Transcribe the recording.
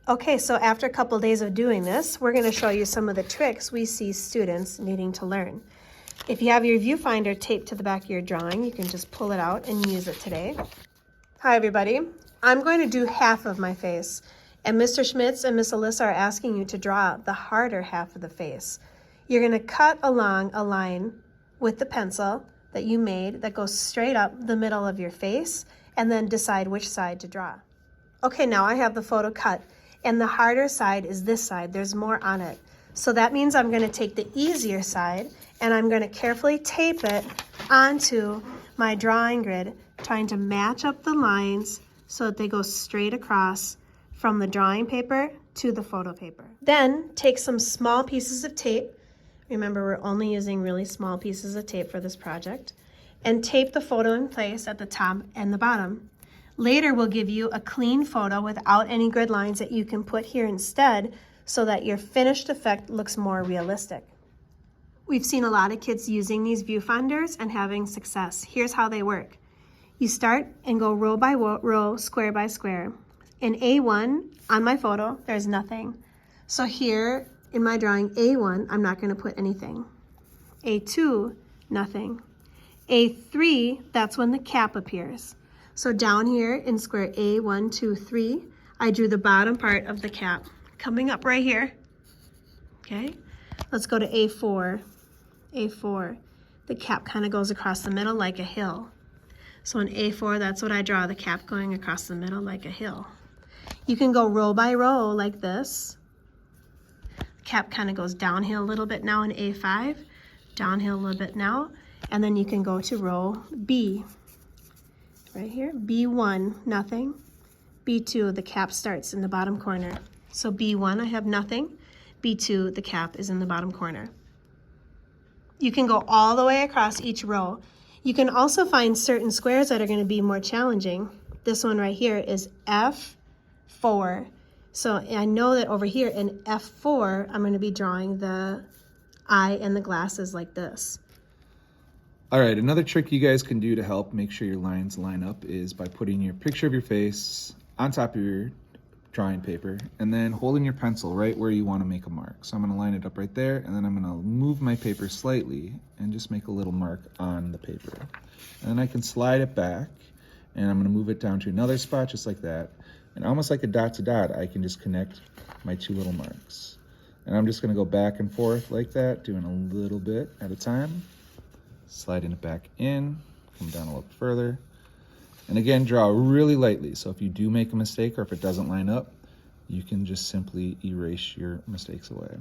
Okay, so after a couple days of doing this, we're going to show you some of the tricks we see students needing to learn. If you have your viewfinder taped to the back of your drawing, you can just pull it out and use it today. Hi everybody, I'm going to do half of my face, and Mr. Schmitz and Miss Alyssa are asking you to draw the harder half of the face. You're going to cut along a line with the pencil that you made that goes straight up the middle of your face, and then decide which side to draw. Okay, now I have the photo cut, and the harder side is this side. There's more on it. So that means I'm going to take the easier side and I'm going to carefully tape it onto my drawing grid, trying to match up the lines so that they go straight across from the drawing paper to the photo paper. Then take some small pieces of tape. Remember, we're only using really small pieces of tape for this project, and tape the photo in place at the top and the bottom. Later, we'll give you a clean photo without any grid lines that you can put here instead so that your finished effect looks more realistic. We've seen a lot of kids using these viewfinders and having success. Here's how they work. You start and go row by row, square by square. In A1, on my photo, there's nothing. So here in my drawing, A1, I'm not going to put anything. A2, nothing. A3, that's when the cap appears. So down here in square A1, 2, 3, I drew the bottom part of the cap coming up right here. Okay, let's go to A4. A4, the cap kind of goes across the middle like a hill. So in A4, that's what I draw, the cap going across the middle like a hill. You can go row by row like this. The cap kind of goes downhill a little bit now in A5, downhill a little bit now, and then you can go to row B. Right here, B1, nothing. B2, the cap starts in the bottom corner. So B1, I have nothing. B2, the cap is in the bottom corner. You can go all the way across each row. You can also find certain squares that are going to be more challenging. This one right here is F4. So I know that over here in F4, I'm going to be drawing the eye and the glasses like this. All right, another trick you guys can do to help make sure your lines line up is by putting your picture of your face on top of your drawing paper and then holding your pencil right where you want to make a mark. So I'm going to line it up right there, and then I'm going to move my paper slightly and just make a little mark on the paper. And then I can slide it back, and I'm going to move it down to another spot just like that. And almost like a dot to dot, I can just connect my two little marks. And I'm just going to go back and forth like that, doing a little bit at a time. Sliding it back in, come down a little further. And again, draw really lightly. So if you do make a mistake or if it doesn't line up, you can just simply erase your mistakes away.